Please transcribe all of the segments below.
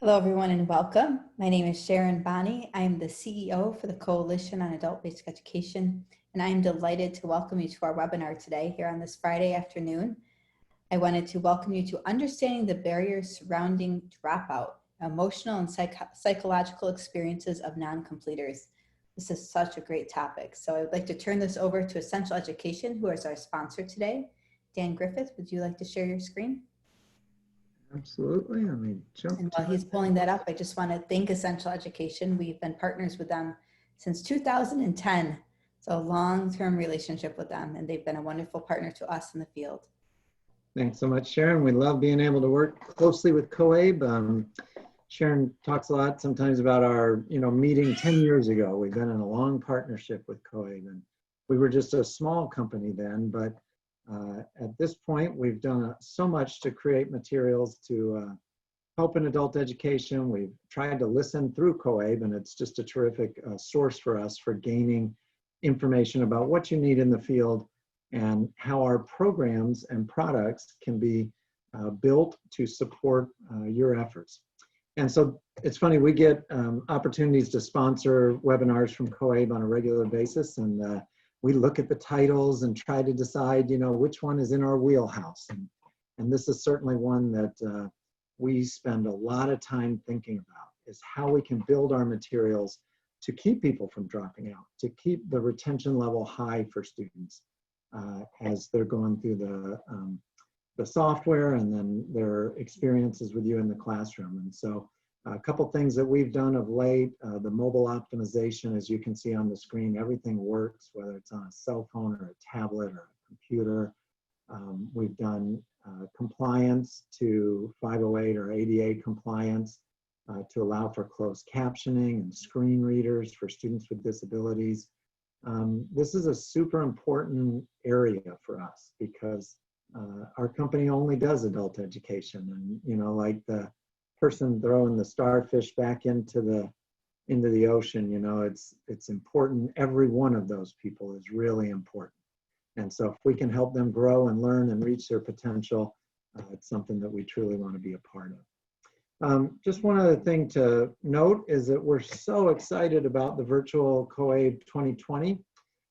Hello, everyone, and welcome. My name is Sharon Bonney. I am the CEO for the Coalition on Adult Basic Education, and I am delighted to welcome you to our webinar today here on this Friday afternoon. I wanted to welcome you to Understanding the Barriers Surrounding Dropout, Emotional and Psychological Experiences of Non-Completers. This is such a great topic. So I would like to turn this over to Essential Education, who is our sponsor today. Dan Griffith, would you like to share your screen? Absolutely. Let me jump. And while he's pulling that up, I just want to thank Essential Education. We've been partners with them since 2010. So a long-term relationship with them, and they've been a wonderful partner to us in the field. Thanks so much, Sharon. We love being able to work closely with COABE. Sharon talks a lot sometimes about our meeting 10 years ago. We've been in a long partnership with COABE, and we were just a small company then, but at this point, we've done so much to create materials to help in adult education. We've tried to listen through COABE, and it's just a terrific source for us for gaining information about what you need in the field and how our programs and products can be built to support your efforts. And so it's funny, we get opportunities to sponsor webinars from COABE on a regular basis, and we look at the titles and try to decide, which one is in our wheelhouse. And this is certainly one that we spend a lot of time thinking about, is how we can build our materials to keep people from dropping out, to keep the retention level high for students as they're going through the software and then their experiences with you in the classroom. And so a couple things that we've done of late, the mobile optimization, as you can see on the screen, everything works, whether it's on a cell phone or a tablet or a computer. We've done compliance to 508 or ADA compliance to allow for closed captioning and screen readers for students with disabilities. This is a super important area for us because our company only does adult education, and like the person throwing the starfish back into the ocean, it's important. Every one of those people is really important, and so if we can help them grow and learn and reach their potential, it's something that we truly want to be a part of. Just one other thing to note is that we're so excited about the virtual COABE 2020.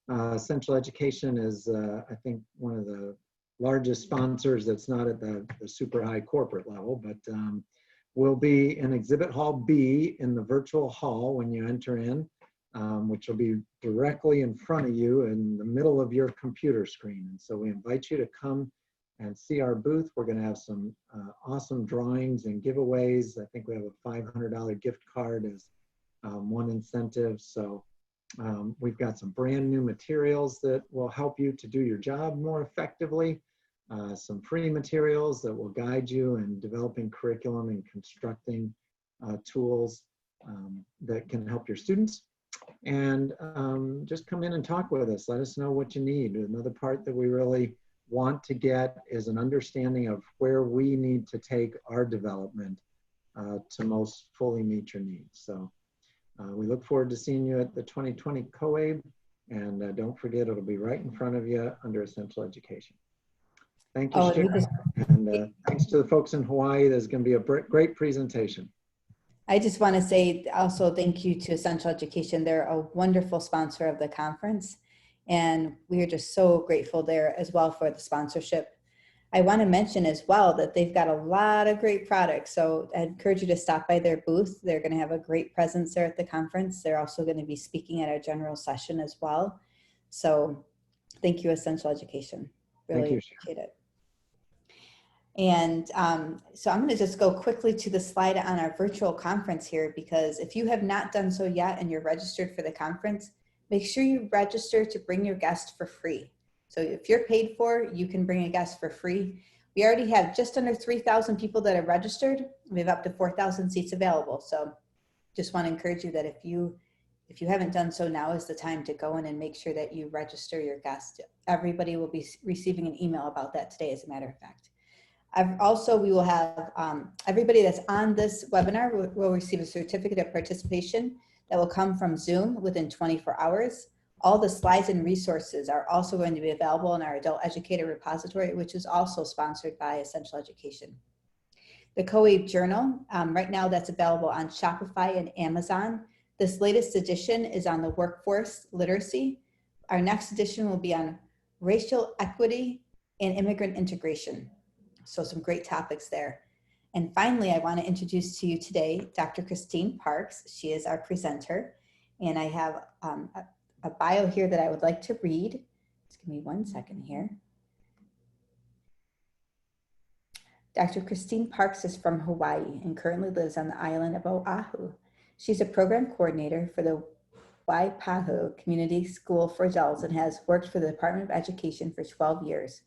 Essential Education is, I think, one of the largest sponsors that's not at the super high corporate level, but we'll be in Exhibit Hall B in the virtual hall when you enter in, which will be directly in front of you in the middle of your computer screen. And so we invite you to come and see our booth. We're going to have some awesome drawings and giveaways. I think we have a $500 gift card as one incentive. So we've got some brand new materials that will help you to do your job more effectively. Some free materials that will guide you in developing curriculum and constructing tools that can help your students. And just come in and talk with us. Let us know what you need. Another part that we really want to get is an understanding of where we need to take our development to most fully meet your needs. So we look forward to seeing you at the 2020 COABE, and don't forget, it'll be right in front of you under Essential Education. Thank you, Sharon, and thanks to the folks in Hawaii. There's going to be a great presentation. I just want to say also thank you to Essential Education. They're a wonderful sponsor of the conference, and we are just so grateful there as well for the sponsorship. I want to mention as well that they've got a lot of great products, so I encourage you to stop by their booth. They're going to have a great presence there at the conference. They're also going to be speaking at our general session as well. So thank you, Essential Education. Really appreciate it. And so I'm going to just go quickly to the slide on our virtual conference here, because if you have not done so yet and you're registered for the conference, make sure you register to bring your guest for free. So if you're paid for, you can bring a guest for free. We already have just under 3,000 people that are registered. We have up to 4,000 seats available. So just want to encourage you that if you haven't done so, now is the time to go in and make sure that you register your guest. Everybody will be receiving an email about that today, as a matter of fact. We will have everybody that's on this webinar will receive a certificate of participation that will come from Zoom within 24 hours. All the slides and resources are also going to be available in our Adult Educator repository, which is also sponsored by Essential Education. The COABE Journal, right now that's available on Shopify and Amazon. This latest edition is on the workforce literacy. Our next edition will be on racial equity and immigrant integration. So some great topics there. And finally, I want to introduce to you today Dr. Christine Parks. She is our presenter. And I have a bio here that I would like to read. Just give me 1 second here. Dr. Christine Parks is from Hawaii and currently lives on the island of Oahu. She's a program coordinator for the Waipahu Community School for Adults and has worked for the Department of Education for 12 years.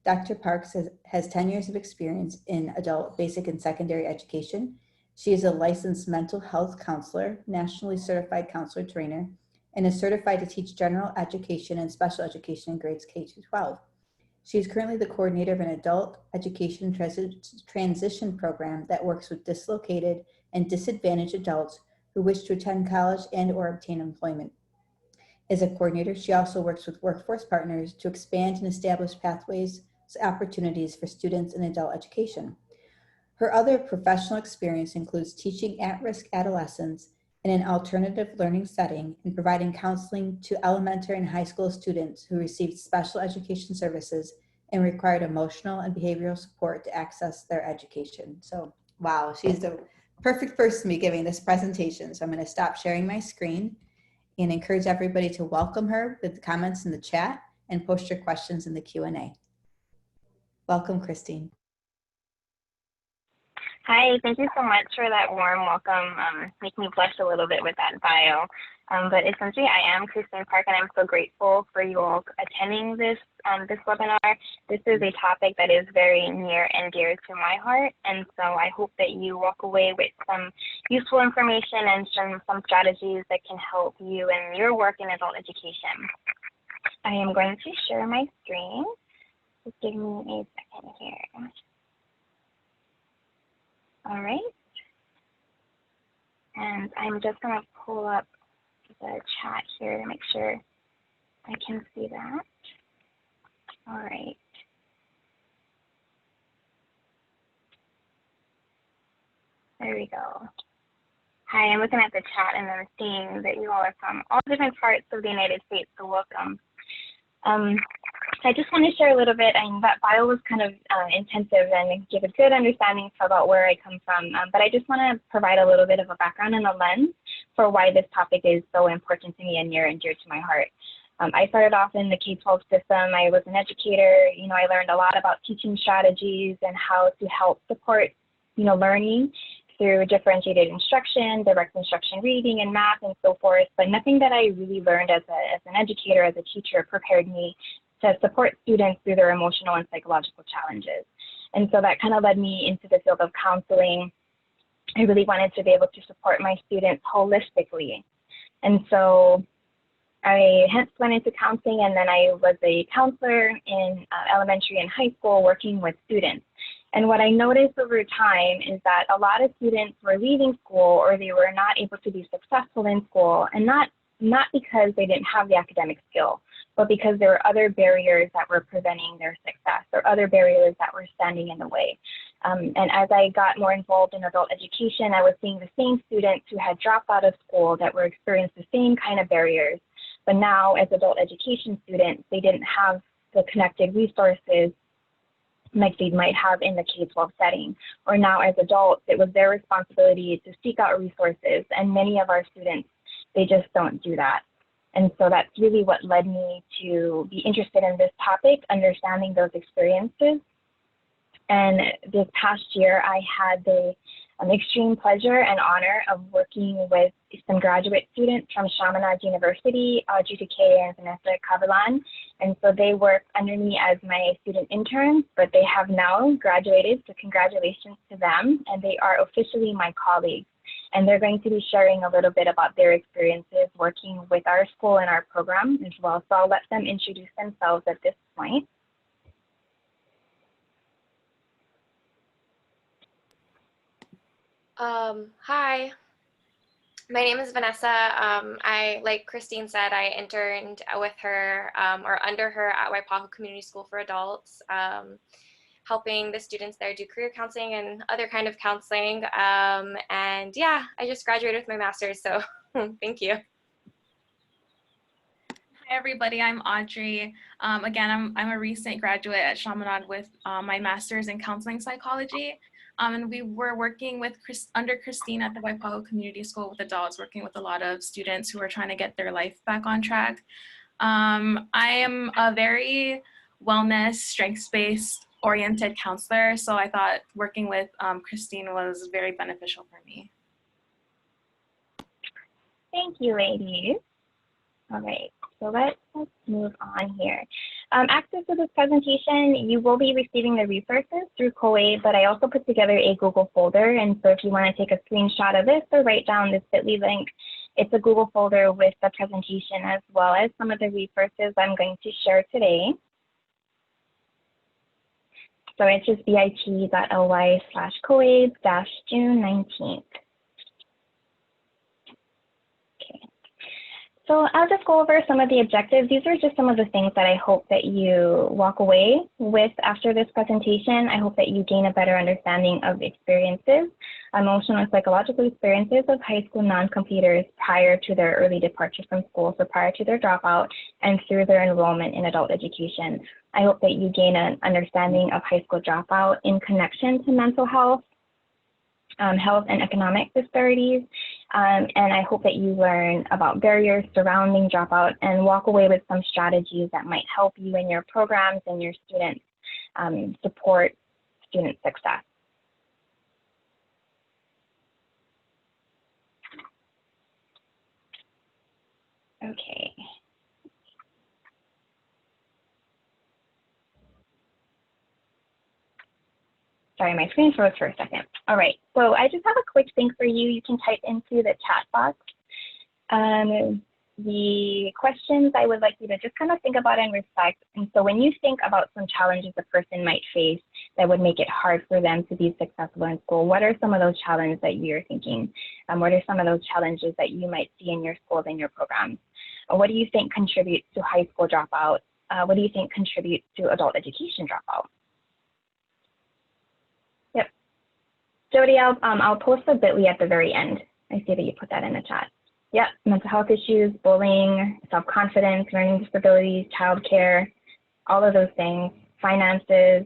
Dr. Parks has 10 years of experience in adult basic and secondary education. She is a licensed mental health counselor, nationally certified counselor trainer, and is certified to teach general education and special education in grades K through 12. She is currently the coordinator of an adult education transition program that works with dislocated and disadvantaged adults who wish to attend college and or obtain employment. As a coordinator, she also works with workforce partners to expand and establish pathways and opportunities for students in adult education. Her other professional experience includes teaching at-risk adolescents in an alternative learning setting and providing counseling to elementary and high school students who received special education services and required emotional and behavioral support to access their education. So, wow, she's the perfect person to be giving this presentation. So I'm going to stop sharing my screen and encourage everybody to welcome her with comments in the chat and post your questions in the Q&A. Welcome, Christine. Hi, thank you so much for that warm welcome. Make me blush a little bit with that bio. But essentially, I am Christine Park, and I'm so grateful for you all attending this webinar. This is a topic that is very near and dear to my heart, and so I hope that you walk away with some useful information and some strategies that can help you in your work in adult education. I am going to share my screen. Just give me a second here. All right, and I'm just going to pull up the chat here to make sure I can see that. All right. There we go. Hi, I'm looking at the chat and I'm seeing that you all are from all different parts of the United States, so welcome. I just want to share a little bit, and that bio was kind of intensive and give a good understanding about where I come from, but I just want to provide a little bit of a background and a lens for why this topic is so important to me and near and dear to my heart. I started off in the K-12 system. I was an educator. I learned a lot about teaching strategies and how to help support, learning through differentiated instruction, direct instruction reading and math and so forth, but nothing that I really learned as an educator, as a teacher, prepared me to support students through their emotional and psychological challenges. And so that kind of led me into the field of counseling. I really wanted to be able to support my students holistically. And so I hence went into counseling, and then I was a counselor in elementary and high school working with students. And what I noticed over time is that a lot of students were leaving school, or they were not able to be successful in school, and not because they didn't have the academic skill, but because there were other barriers that were preventing their success, or other barriers that were standing in the way. And as I got more involved in adult education, I was seeing the same students who had dropped out of school that were experiencing the same kind of barriers. But now, as adult education students, they didn't have the connected resources like they might have in the K-12 setting. Or now, as adults, it was their responsibility to seek out resources, and many of our students, they just don't do that. And so that's really what led me to be interested in this topic, understanding those experiences. And this past year, I had the extreme pleasure and honor of working with some graduate students from Chaminade University, Audrey Takei and Vanessa Kavilan. And so they work under me as my student interns, but they have now graduated, so congratulations to them. And they are officially my colleagues. And they're going to be sharing a little bit about their experiences working with our school and our program as well. So I'll let them introduce themselves at this point. Hi, my name is Vanessa. Like Christine said, I interned with her or under her at Waipahu Community School for Adults. helping the students there do career counseling and other kind of counseling. And yeah, I just graduated with my master's, so thank you. Hi everybody, I'm Audrey. Again, I'm a recent graduate at Chaminade with my master's in counseling psychology. And we were working with under Christine at the Waipahu Community School with adults, working with a lot of students who are trying to get their life back on track. I am a very wellness, strengths-based oriented counselor, so I thought working with Christine was very beneficial for me. Thank you, ladies. All right, so let's move on here. Access to this presentation, you will be receiving the resources through COABE, but I also put together a Google folder, and so if you want to take a screenshot of this or write down this bit.ly link, it's a Google folder with the presentation as well as some of the resources I'm going to share today. So it's just bit.ly/COABE-June 19th. So I'll just go over some of the objectives. These are just some of the things that I hope that you walk away with after this presentation. I hope that you gain a better understanding of experiences, emotional and psychological experiences of high school non-completers prior to their early departure from school, so prior to their dropout and through their enrollment in adult education. I hope that you gain an understanding of high school dropout in connection to mental health, health and economic disparities, and I hope that you learn about barriers surrounding dropout and walk away with some strategies that might help you in your programs and your students support student success. Okay. Sorry, my screen froze for a second. All right, so I just have a quick thing for you. You can type into the chat box the questions I would like you to just kind of think about and reflect. And so when you think about some challenges a person might face that would make it hard for them to be successful in school, what are some of those challenges that you're thinking? What are some of those challenges that you might see in your schools and your programs? What do you think contributes to high school dropout? What do you think contributes to adult education dropout? Yep. Jody, I'll post the bit.ly at the very end. I see that you put that in the chat. Yep, mental health issues, bullying, self-confidence, learning disabilities, childcare, all of those things, finances,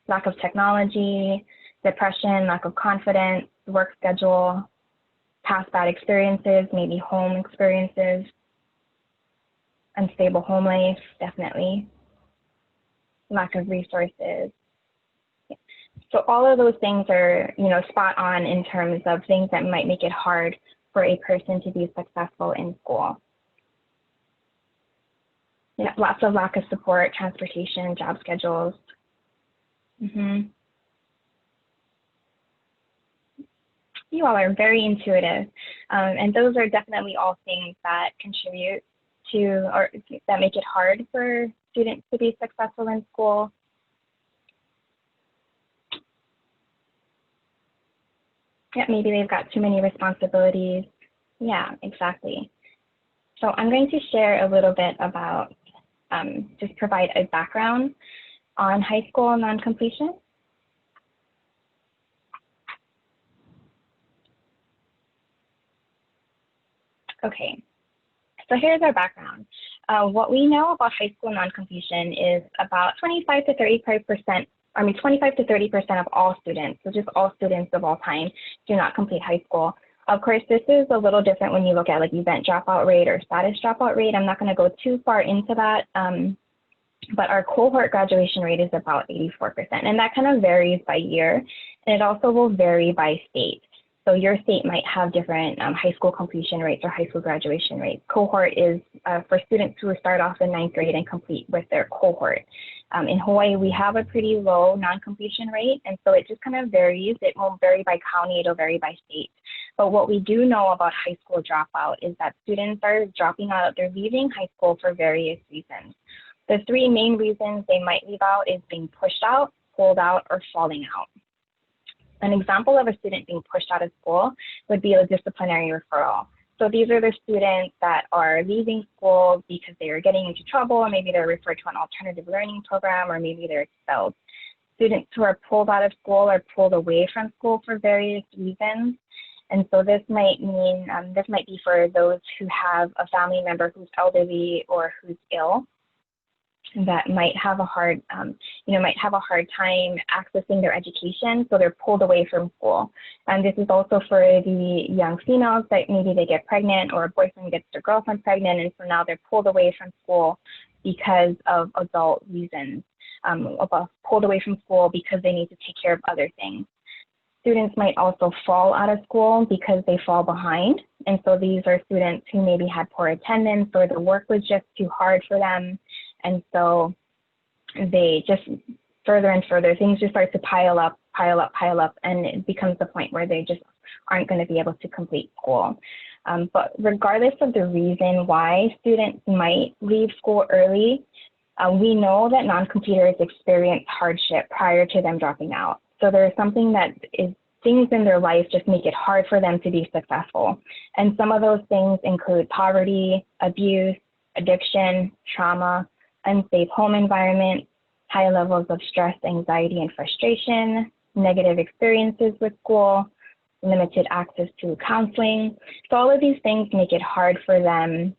lack of technology, depression, lack of confidence, work schedule, past bad experiences, maybe home experiences, unstable home life, definitely, lack of resources. So all of those things are, spot on in terms of things that might make it hard for a person to be successful in school. Yeah, lots of lack of support, transportation, job schedules. You all are very intuitive, and those are definitely all things that contribute to, or that make it hard for students to be successful in school. Yeah, maybe they've got too many responsibilities. Yeah, exactly. So I'm going to share a little bit about, just provide a background on high school non-completion. Okay, so here's our background. What we know about high school non-completion is about 25 to 30% of all students, so just all students of all time, do not complete high school. Of course, this is a little different when you look at like event dropout rate or status dropout rate. I'm not going to go too far into that, but our cohort graduation rate is about 84%, and that kind of varies by year, and it also will vary by state. So your state might have different high school completion rates or high school graduation rates. Cohort is for students who start off in 9th grade and complete with their cohort. In Hawaii, we have a pretty low non-completion rate, and so it just kind of varies. It won't vary by county, it'll vary by state. But what we do know about high school dropout is that students are dropping out, they're leaving high school for various reasons. The three main reasons they might leave out is being pushed out, pulled out, or falling out. An example of a student being pushed out of school would be a disciplinary referral. So these are the students that are leaving school because they are getting into trouble, or maybe they're referred to an alternative learning program, or maybe they're expelled. students who are pulled out of school or pulled away from school for various reasons. And so this might mean, this might be for those who have a family member who's elderly or who's ill, that might have a hard, might have a hard time accessing their education, so they're pulled away from school. And this is also for the young females that maybe they get pregnant or a boyfriend gets their girlfriend pregnant, and so now they're pulled away from school because of adult reasons, pulled away from school because they need to take care of other things. Students might also fall out of school because they fall behind. And so these are students who maybe had poor attendance or the work was just too hard for them. And so they just further and further, things just start to pile up, and it becomes the point where they just aren't going to be able to complete school. But regardless of the reason why students might leave school early, we know that non-completers experience hardship prior to them dropping out. So there's something that is things in their life just make it hard for them to be successful. And some of those things include poverty, abuse, addiction, trauma, unsafe home environment, high levels of stress, anxiety, and frustration, negative experiences with school, limited access to counseling. So all of these things make it hard for them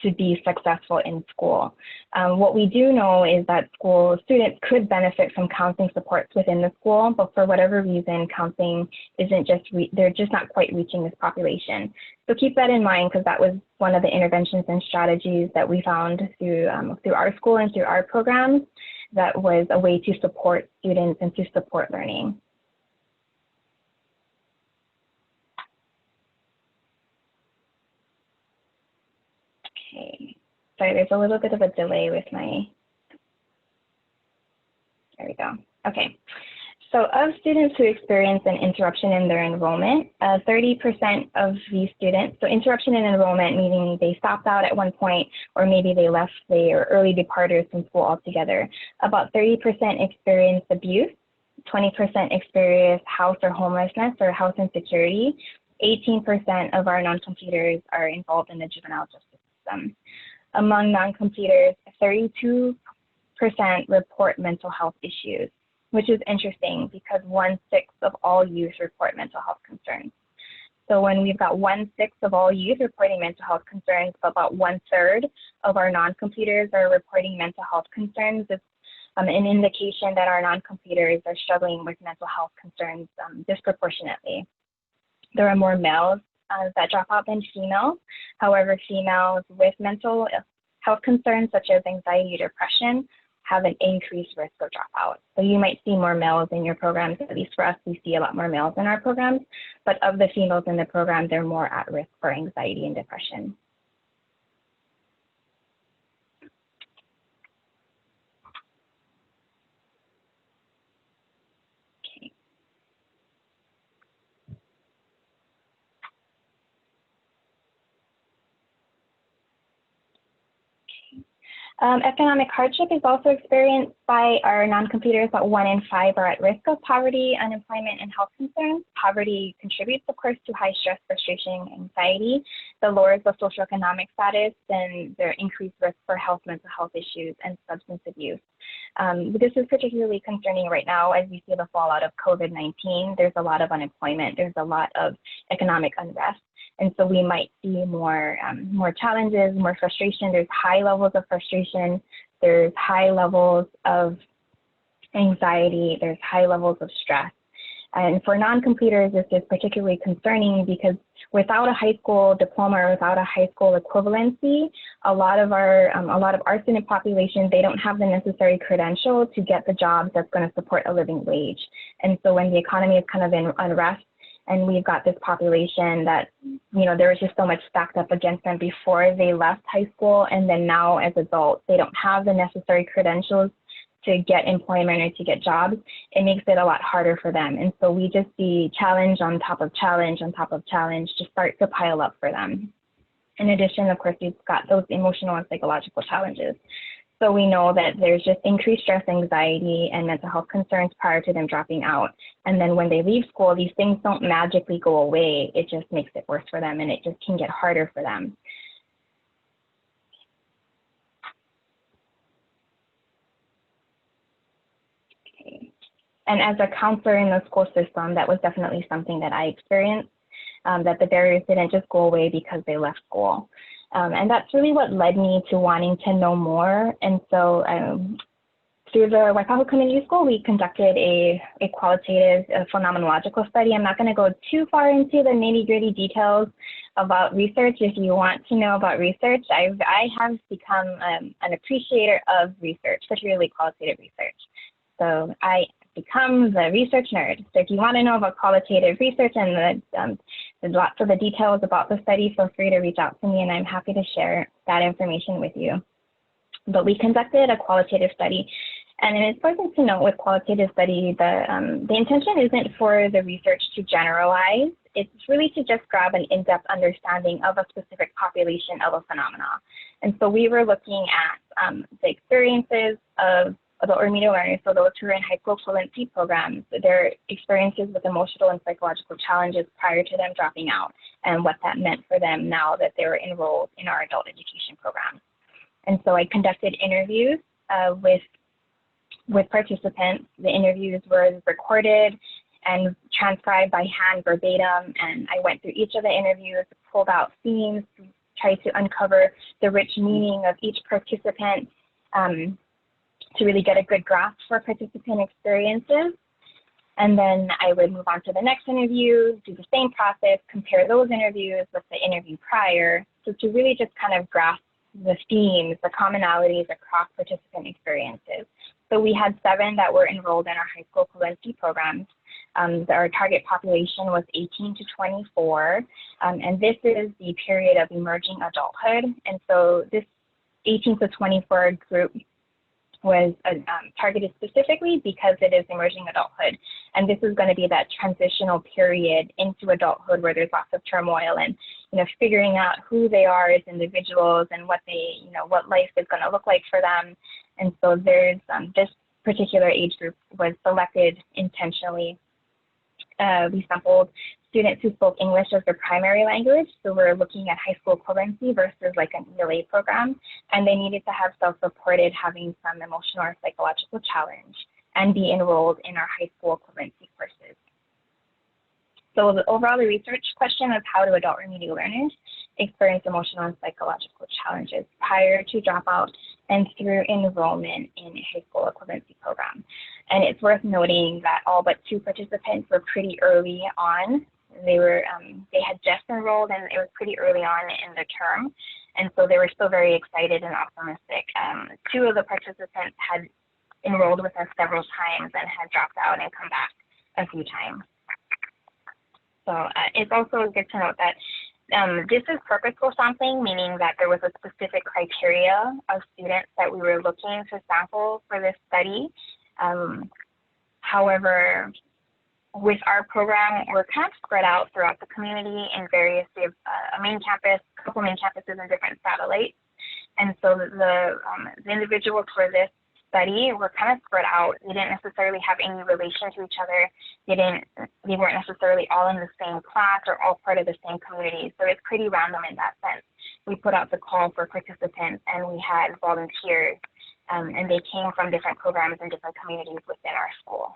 to be successful in school. What we do know is that school students could benefit from counseling supports within the school, but for whatever reason, counseling isn't they're just not quite reaching this population. So keep that in mind, because that was one of the interventions and strategies that we found through our school and through our programs, that was a way to support students and to support learning. Okay, sorry, there's a little bit of a delay with my, there we go. Okay, so of students who experience an interruption in their enrollment, 30% of these students, so interruption in enrollment meaning they stopped out at one point, or maybe they left, they are early departers from school altogether. About 30% experience abuse, 20% experience house or homelessness or house insecurity. 18% of our non-completers are involved in the juvenile justice system. Among non-completers, 32% report mental health issues, which is interesting because 1/6 of all youth report mental health concerns. So when we've got 1/6 of all youth reporting mental health concerns, but about 1/3 of our non-completers are reporting mental health concerns, it's an indication that our non-completers are struggling with mental health concerns disproportionately. There are more males that drop out than females. However, females with mental health concerns such as anxiety or depression have an increased risk of dropout. So you might see more males in your programs, at least for us, we see a lot more males in our programs, but of the females in the program, they're more at risk for anxiety and depression. Economic hardship is also experienced by our non-completers. About 1 in 5 are at risk of poverty, unemployment, and health concerns. Poverty contributes, of course, to high stress, frustration, and anxiety. The lowers the socioeconomic status, and their increased risk for health, mental health issues, and substance abuse. This is particularly concerning right now as we see the fallout of COVID-19. There's a lot of unemployment. There's a lot of economic unrest. And so we might see more challenges, more frustration. There's high levels of frustration. There's high levels of anxiety. There's high levels of stress. And for non-completers, this is particularly concerning because without a high school diploma or without a high school equivalency, a lot of our student population, they don't have the necessary credential to get the jobs that's going to support a living wage. And so when the economy is kind of in unrest, and we've got this population that, there was just so much stacked up against them before they left high school. And then now as adults, they don't have the necessary credentials to get employment or to get jobs. It makes it a lot harder for them. And so we just see challenge on top of challenge on top of challenge just start to pile up for them. In addition, of course, we've got those emotional and psychological challenges. So we know that there's just increased stress, anxiety, and mental health concerns prior to them dropping out. And then when they leave school, these things don't magically go away. It just makes it worse for them, and it just can get harder for them. Okay. And as a counselor in the school system, that was definitely something that I experienced, that the barriers didn't just go away because they left school. And that's really what led me to wanting to know more. And so through the Waipahu Community School, we conducted a qualitative phenomenological study. I'm not going to go too far into the nitty-gritty details about research. If you want to know about research, I have become an appreciator of research, particularly qualitative research. So I become the research nerd. So if you want to know about qualitative research and lots of the details about the study, feel free to reach out to me and I'm happy to share that information with you. But we conducted a qualitative study. And it's important to note with qualitative study, the intention isn't for the research to generalize. It's really to just grab an in-depth understanding of a specific population of a phenomena. And so we were looking at the experiences of adult remedial learners, so those who are in high school equivalency programs, their experiences with emotional and psychological challenges prior to them dropping out, and what that meant for them now that they were enrolled in our adult education program. And so I conducted interviews with participants. The interviews were recorded and transcribed by hand verbatim, and I went through each of the interviews, pulled out themes, tried to uncover the rich meaning of each participant to really get a good grasp for participant experiences. And then I would move on to the next interview, do the same process, compare those interviews with the interview prior, so to really just kind of grasp the themes, the commonalities across participant experiences. So we had 7 that were enrolled in our high school equivalency programs. Our target population was 18 to 24, and this is the period of emerging adulthood. And so this 18 to 24 group was targeted specifically because it is emerging adulthood. And this is going to be that transitional period into adulthood where there's lots of turmoil and, figuring out who they are as individuals and what they, what life is going to look like for them. And so there's this particular age group was selected intentionally. We sampled students who spoke English as their primary language. So we're looking at high school equivalency versus like an ELA program. And they needed to have self-reported having some emotional or psychological challenge and be enrolled in our high school equivalency courses. So overall, the research question of how do adult remedial learners experience emotional and psychological challenges prior to dropout and through enrollment in a high school equivalency program. And it's worth noting that all but 2 participants were pretty early on. They had just enrolled and it was pretty early on in the term. And so they were still very excited and optimistic. 2 of the participants had enrolled with us several times and had dropped out and come back a few times. So it's also good to note that this is purposeful sampling, meaning that there was a specific criteria of students that we were looking to sample for this study. However, with our program, we're kind of spread out throughout the community in various, a main campus, a couple main campuses and different satellites. And so the individuals for this study were kind of spread out. They didn't necessarily have any relation to each other. They weren't necessarily all in the same class or all part of the same community. So it's pretty random in that sense. We put out the call for participants and we had volunteers and they came from different programs and different communities within our school.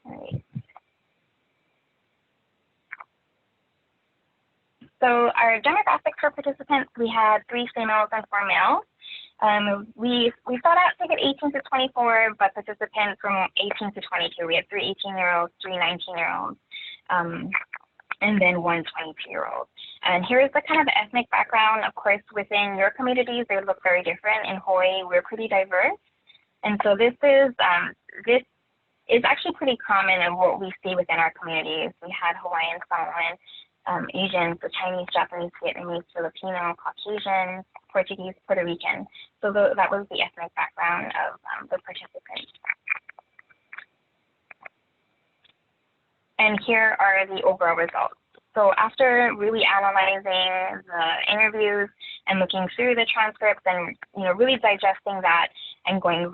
All right. So our demographics for participants, we had 3 females and 4 males. We sought out to get 18 to 24, but participants from 18 to 22. We had 3 18-year-olds, 3 19-year-olds, and then 1 22-year-old. And here's the kind of ethnic background. Of course, within your communities, they look very different. In Hawaii, we're pretty diverse. And so this is actually pretty common in what we see within our communities. We had Hawaiian, Samoan, Asians, the Chinese, Japanese, Vietnamese, Filipino, Caucasian, Portuguese, Puerto Rican. So that was the ethnic background of the participants. And here are the overall results. So after really analyzing the interviews and looking through the transcripts and really digesting that and going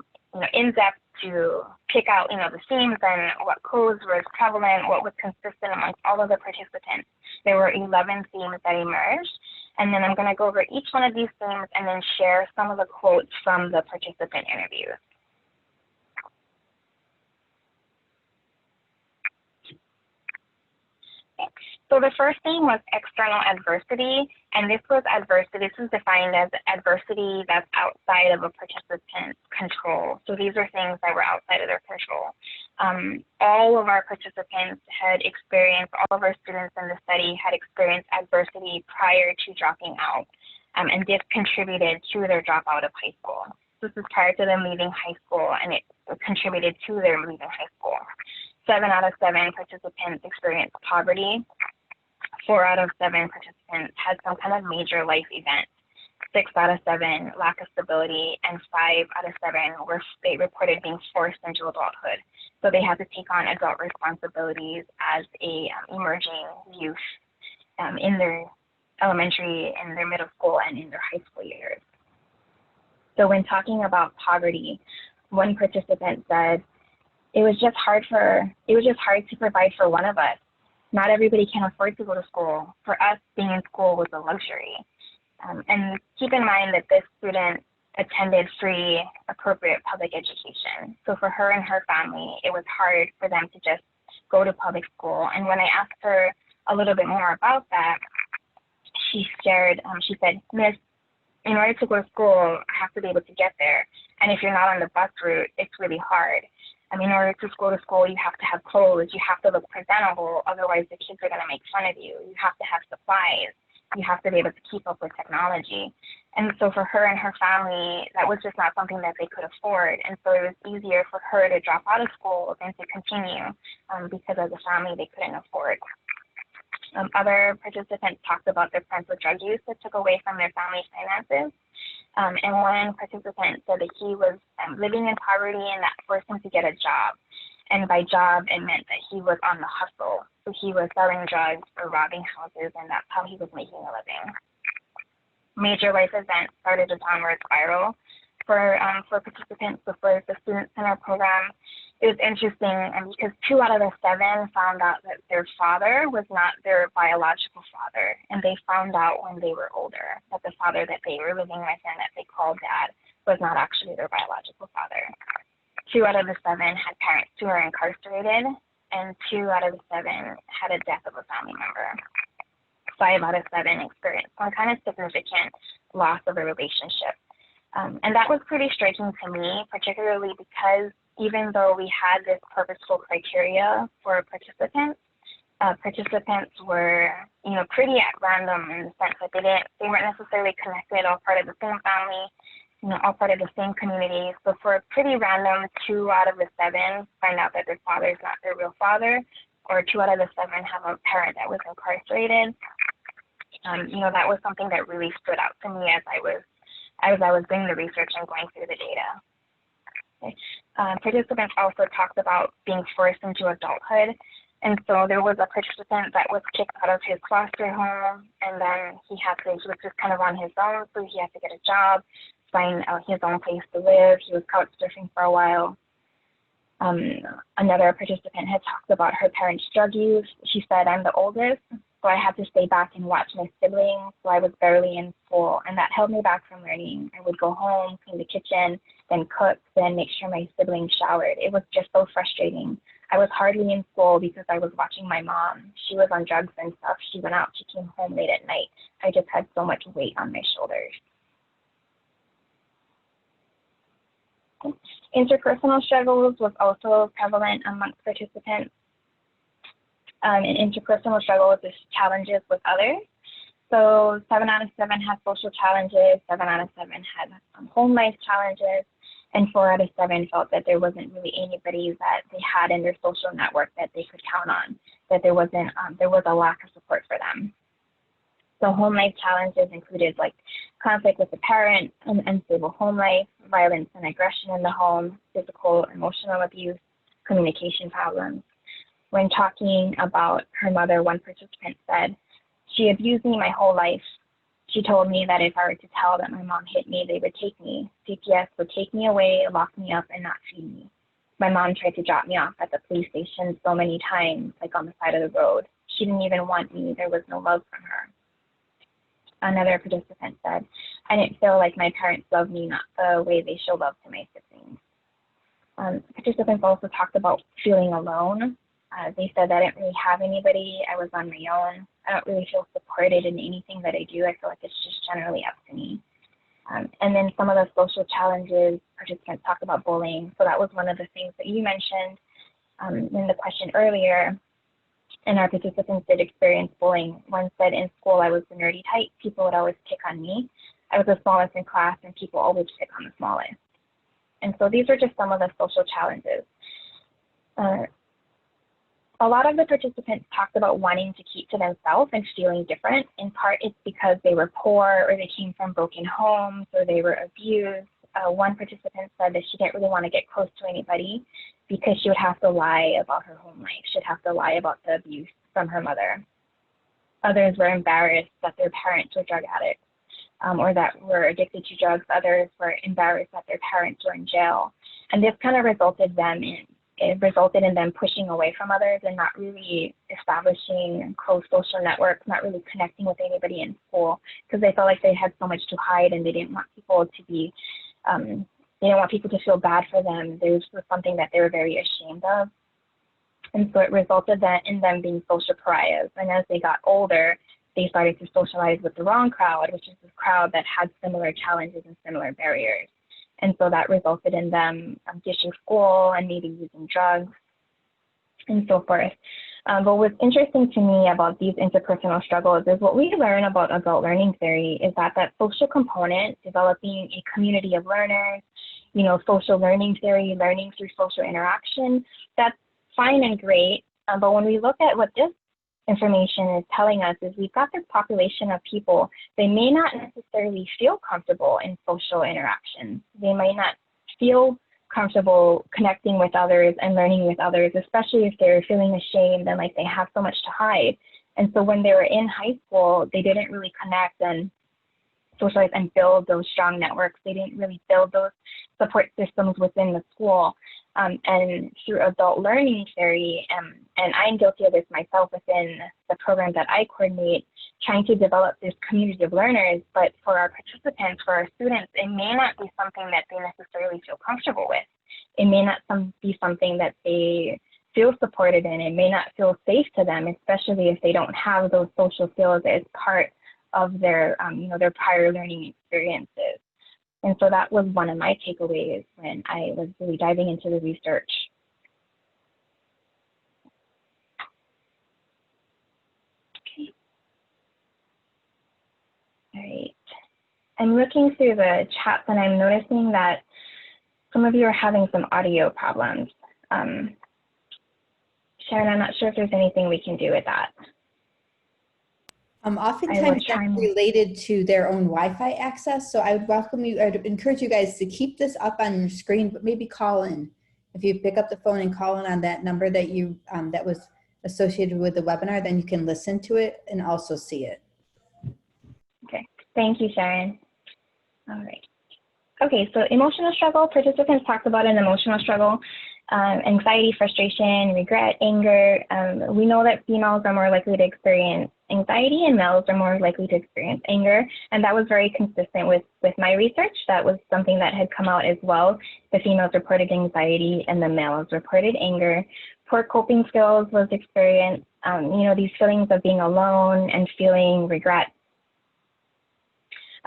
in depth to pick out, the themes and what codes was prevalent, what was consistent amongst all of the participants. There were 11 themes that emerged, and then I'm going to go over each one of these themes and then share some of the quotes from the participant interviews. So the first thing was external adversity, and this was defined as adversity that's outside of a participant's control. So these are things that were outside of their control. All of our participants had experienced, all of our students in the study had experienced adversity prior to dropping out, and this contributed to their dropout of high school. This is prior to them leaving high school, and it contributed to their leaving high school. 7 out of 7 participants experienced poverty. 4 out of 7 participants had some kind of major life event. 6 out of 7 lack of stability, and 5 out of 7 they reported being forced into adulthood. So they had to take on adult responsibilities as a emerging youth in their elementary, in their middle school, and in their high school years. So when talking about poverty, one participant said, it was just hard to provide for one of us. Not everybody can afford to go to school. For us, being in school was a luxury. And keep in mind that this student attended free, appropriate public education. So for her and her family, it was hard for them to just go to public school. And when I asked her a little bit more about that, she shared, she said, Miss, in order to go to school, I have to be able to get there. And if you're not on the bus route, it's really hard. In order to go to school, you have to have clothes, you have to look presentable, otherwise the kids are going to make fun of you. You have to have supplies, you have to be able to keep up with technology. And so for her and her family, that was just not something that they could afford. And so it was easier for her to drop out of school than to continue because as a family, they couldn't afford. Other participants talked about their parental drug use that took away from their family's finances. And one participant said that he was living in poverty and that forced him to get a job. And by job, it meant that he was on the hustle. So he was selling drugs or robbing houses, and that's how he was making a living. Major life events started a downward spiral for participants. So for the Student Center program, it was interesting because 2 out of the 7 found out that their father was not their biological father, and they found out when they were older that the father that they were living with and that they called dad was not actually their biological father. 2 out of the 7 had parents who were incarcerated, and 2 out of the 7 had a death of a family member. 5 out of 7 experienced some kind of significant loss of a relationship. And that was pretty striking to me, particularly because even though we had this purposeful criteria for participants, participants were, pretty at random in the sense that they weren't necessarily connected, all part of the same family, all part of the same community. So for a pretty random 2 out of the 7 find out that their father is not their real father, or 2 out of the 7 have a parent that was incarcerated. That was something that really stood out to me as I was doing the research and going through the data. Okay. Participants also talked about being forced into adulthood. And so there was a participant that was kicked out of his foster home, and then he was just kind of on his own, so he had to get a job, find his own place to live. He was couch surfing for a while. Another participant had talked about her parents' drug use. She said, I'm the oldest, so I had to stay back and watch my siblings, so I was barely in school, and that held me back from learning. I would go home, clean the kitchen, then cook, then make sure my siblings showered. It was just so frustrating. I was hardly in school because I was watching my mom. She was on drugs and stuff. She went out. She came home late at night. I just had so much weight on my shoulders. Interpersonal struggles was also prevalent amongst participants. And interpersonal struggles is challenges with others. So 7 out of 7 had social challenges, 7 out of 7 had home life challenges, and 4 out of 7 felt that there wasn't really anybody that they had in their social network that they could count on, that there was a lack of support for them. So home life challenges included like conflict with the parent, an unstable home life, violence and aggression in the home, physical, emotional abuse, communication problems. When talking about her mother, one participant said, she abused me my whole life. She told me that if I were to tell that my mom hit me, they would take me. CPS would take me away, lock me up, and not feed me. my mom tried to drop me off at the police station so many times, like on the side of the road. She didn't even want me. There was no love from her. Another participant said, I didn't feel like my parents loved me, not the way they show love to my siblings. Participants also talked about feeling alone. They said I didn't really have anybody. I was on my own. I don't really feel supported in anything that I do. I feel like it's just generally up to me. And then some of the social challenges, participants talked about bullying. So that was one of the things that you mentioned in the question earlier. And our participants did experience bullying. One said, in school, I was the nerdy type. People would always pick on me. I was the smallest in class, and people always pick on the smallest. And so these were just some of the social challenges. A lot of the participants talked about wanting to keep to themselves and feeling different. In part, it's because they were poor, or they came from broken homes, or they were abused. One participant said that she didn't really want to get close to anybody because she would have to lie about her home life. She'd have to lie about the abuse from her mother. Others were embarrassed that their parents were drug addicts or that were addicted to drugs. Others were embarrassed that their parents were in jail. And this kind of resulted in them pushing away from others and not really establishing close social networks, not really connecting with anybody in school because they felt like they had so much to hide and they didn't want people to be they didn't want people to feel bad for them. This was something that they were very ashamed of. And so it resulted in them being social pariahs. And as they got older, they started to socialize with the wrong crowd, which is the crowd that had similar challenges and similar barriers. And so that resulted in them ditching school and maybe using drugs and so forth. But what's interesting to me about these interpersonal struggles is what we learn about adult learning theory is that social component, developing a community of learners, social learning theory, learning through social interaction, that's fine and great. But when we look at what this information is telling us is we've got this population of people, they may not necessarily feel comfortable in social interactions. They might not feel comfortable connecting with others and learning with others, especially if they're feeling ashamed and like they have so much to hide. And so when they were in high school, they didn't really connect and socialize and build those strong networks. They didn't really build those support systems within the school. And through adult learning theory, and I'm guilty of this myself within the program that I coordinate, trying to develop this community of learners, but for our participants, for our students, it may not be something that they necessarily feel comfortable with. It may not be something that they feel supported in. It may not feel safe to them, especially if they don't have those social skills as part of their, their prior learning experiences. And so that was one of my takeaways when I was really diving into the research. Okay. All right. I'm looking through the chats and I'm noticing that some of you are having some audio problems. Sharon, I'm not sure if there's anything we can do with that. Oftentimes that's related to their own Wi-Fi access. So I would I'd encourage you guys to keep this up on your screen, but maybe call in. If you pick up the phone and call in on that number that you that was associated with the webinar, then you can listen to it and also see it. Okay, thank you, Sharon. All right. Okay, so emotional struggle, participants talked about an emotional struggle. Anxiety, frustration, regret, anger. We know that females are more likely to experience anxiety and males are more likely to experience anger. And that was very consistent with my research. That was something that had come out as well. The females reported anxiety and the males reported anger. Poor coping skills was experienced. These feelings of being alone and feeling regret.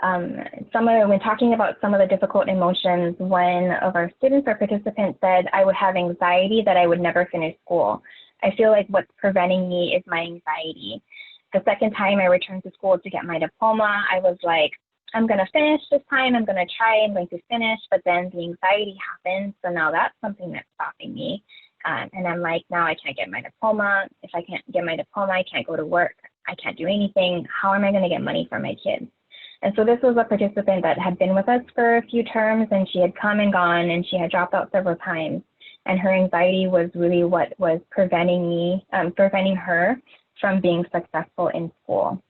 When talking about some of the difficult emotions, one of our students or participants said, I would have anxiety that I would never finish school. I feel like what's preventing me is my anxiety. The second time I returned to school to get my diploma, I was like, I'm going to finish this time. I'm going to try. I'm going to finish. But then the anxiety happens. So now that's something that's stopping me. And I'm like, now I can't get my diploma. If I can't get my diploma, I can't go to work. I can't do anything. How am I going to get money for my kids? And so this was a participant that had been with us for a few terms, and she had come and gone, and she had dropped out several times. And her anxiety was really what was preventing her from being successful in school.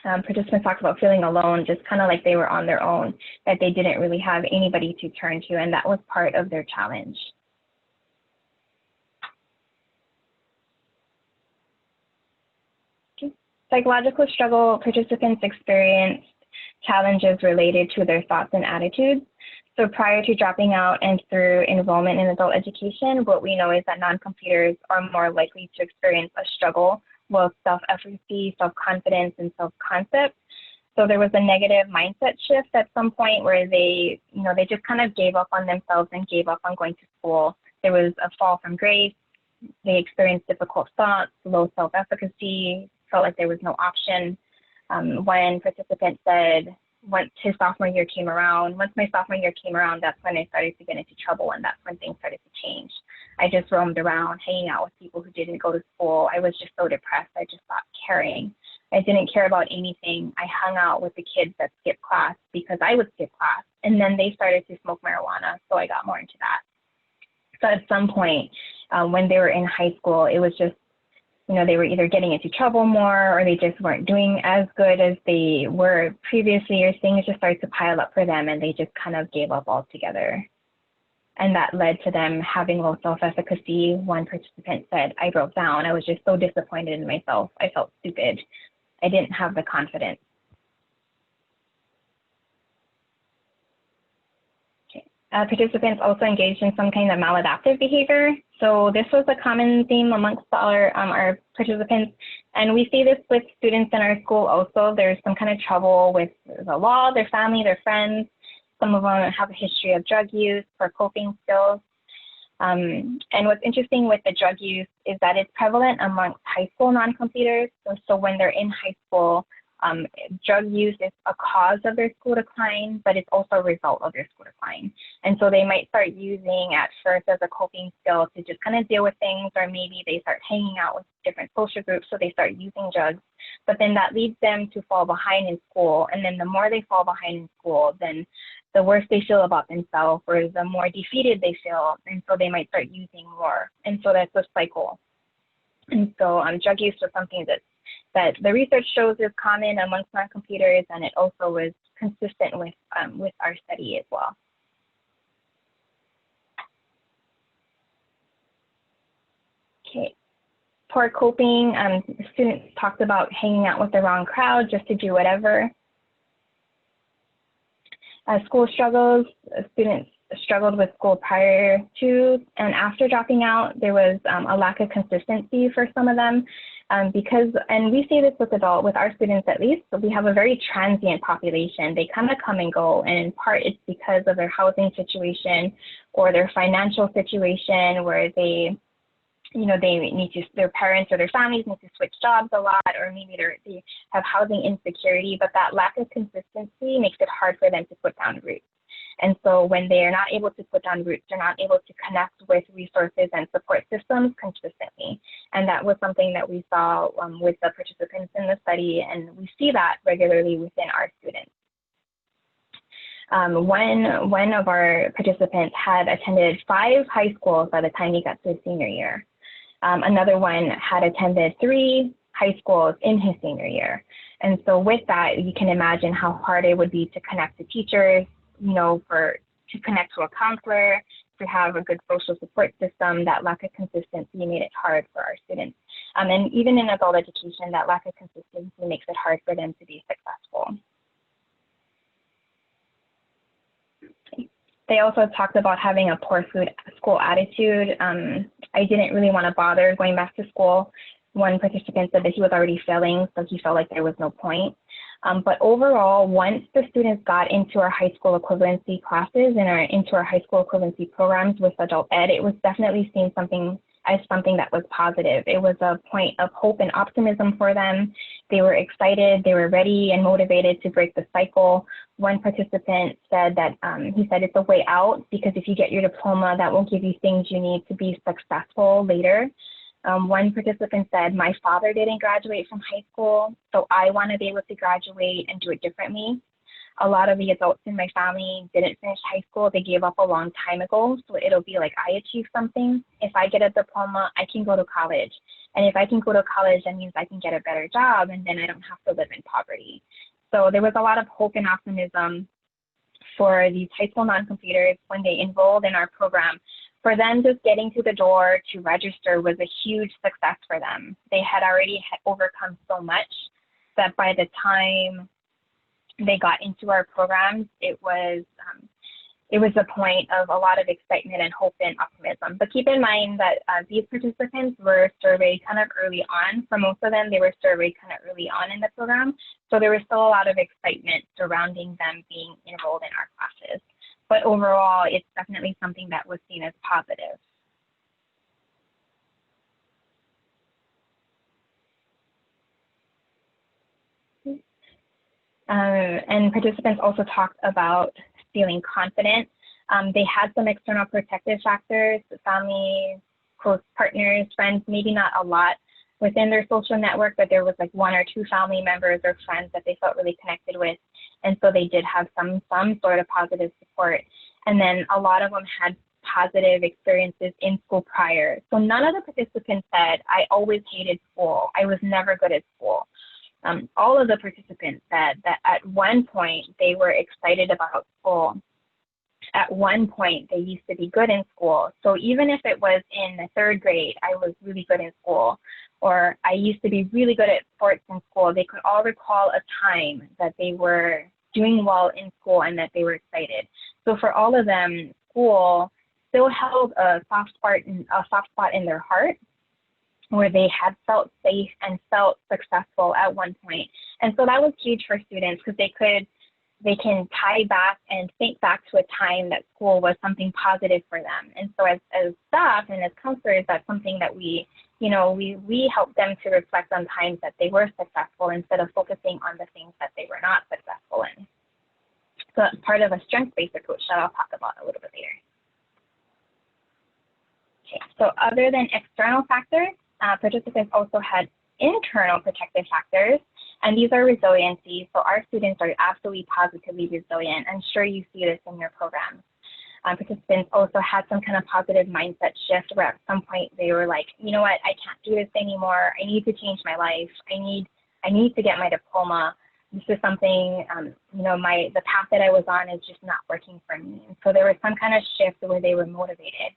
Participants talked about feeling alone, just kind of like they were on their own, that they didn't really have anybody to turn to, and that was part of their challenge. psychological struggle participants experienced challenges related to their thoughts and attitudes. So prior to dropping out and through enrollment in adult education, what we know is that non-completers are more likely to experience a struggle with self-efficacy, self-confidence, and self-concept. So there was a negative mindset shift at some point where they just kind of gave up on themselves and gave up on going to school. There was a fall from grace. They experienced difficult thoughts, low self-efficacy, felt like there was no option. One participant said, once my sophomore year came around, that's when I started to get into trouble, and that's when things started to change. I just roamed around hanging out with people who didn't go to school. I was just so depressed, I just stopped caring. I didn't care about anything. I hung out with the kids that skipped class because I would skip class, and then they started to smoke marijuana, so I got more into that. So at some point, when they were in high school, it was just, they were either getting into trouble more, or they just weren't doing as good as they were previously, or things just started to pile up for them and they just kind of gave up altogether. And that led to them having low self-efficacy. One participant said, I broke down. I was just so disappointed in myself. I felt stupid. I didn't have the confidence. Participants also engaged in some kind of maladaptive behavior. So this was a common theme amongst our participants. And we see this with students in our school also. There's some kind of trouble with the law, their family, their friends. Some of them have a history of drug use for coping skills. And what's interesting with the drug use is that it's prevalent amongst high school non-completers. So when they're in high school, drug use is a cause of their school decline, but it's also a result of their school decline. And so they might start using at first as a coping skill to just kind of deal with things, or maybe they start hanging out with different social groups, so they start using drugs. But then that leads them to fall behind in school. And then the more they fall behind in school, then the worse they feel about themselves, or the more defeated they feel. And so they might start using more. And so that's a cycle. And so drug use was something that the research shows is common amongst non-completers, and it also was consistent with our study as well. Okay, poor coping. Students talked about hanging out with the wrong crowd just to do whatever. School struggles. Students struggled with school prior to and after dropping out. There was a lack of consistency for some of them. And we see this with our students at least, so we have a very transient population. They kind of come and go, and in part it's because of their housing situation or their financial situation, where they need to, their parents or their families need to switch jobs a lot, or maybe they have housing insecurity, but that lack of consistency makes it hard for them to put down roots. And so when they are not able to put down roots, they're not able to connect with resources and support systems consistently. And that was something that we saw with the participants in the study, and we see that regularly within our students. One of our participants had attended 5 high schools by the time he got to his senior year. Another one had attended 3 high schools in his senior year. And so with that, you can imagine how hard it would be to connect to teachers, to connect to a counselor, to have a good social support system. That lack of consistency made it hard for our students. And even in adult education, that lack of consistency makes it hard for them to be successful. They also talked about having a poor school attitude. I didn't really want to bother going back to school. One participant said that he was already failing, so he felt like there was no point. But overall, once the students got into our high school equivalency classes and into our high school equivalency programs with adult ed, it was definitely seen as something that was positive. It was a point of hope and optimism for them. They were excited, they were ready and motivated to break the cycle. One participant said that he said it's a way out, because if you get your diploma, that won't give you things you need to be successful later. One participant said, my father didn't graduate from high school, so I want to be able to graduate and do it differently. A lot of the adults in my family didn't finish high school. They gave up a long time ago, so it'll be like I achieved something. If I get a diploma, I can go to college. And if I can go to college, that means I can get a better job, and then I don't have to live in poverty. So there was a lot of hope and optimism for these high school non-completers when they enrolled in our program. For them, just getting to the door to register was a huge success for them. They had already overcome so much that by the time they got into our programs, it was a point of a lot of excitement and hope and optimism. But keep in mind that these participants were surveyed kind of early on. For most of them, they were surveyed kind of early on in the program. So there was still a lot of excitement surrounding them being enrolled in our classes. But overall, it's definitely something that was seen as positive. And participants also talked about feeling confident. They had some external protective factors, family, close partners, friends, maybe not a lot within their social network, but there was like 1 or 2 family members or friends that they felt really connected with. And so they did have some sort of positive support. And then a lot of them had positive experiences in school prior. So none of the participants said, I always hated school. I was never good at school. All of the participants said that at one point they were excited about school. At one point they used to be good in school. So even if it was in the 3rd grade, I was really good in school, or I used to be really good at sports in school, they could all recall a time that they were doing well in school and that they were excited. So for all of them, school still held a soft spot in their heart, where they had felt safe and felt successful at one point. And so that was huge for students, because they can tie back and think back to a time that school was something positive for them. And so as staff and as counselors, that's something that we help them to reflect on times that they were successful instead of focusing on the things that they were not successful in. So that's part of a strengths-based approach that I'll talk about a little bit later. Okay, so other than external factors, participants also had internal protective factors, and these are resiliency. So our students are absolutely positively resilient. I'm sure you see this in your programs. Participants also had some kind of positive mindset shift where at some point they were like, you know what, I can't do this anymore. I need to change my life. I need to get my diploma. This is something, the path that I was on is just not working for me. And so there was some kind of shift where they were motivated.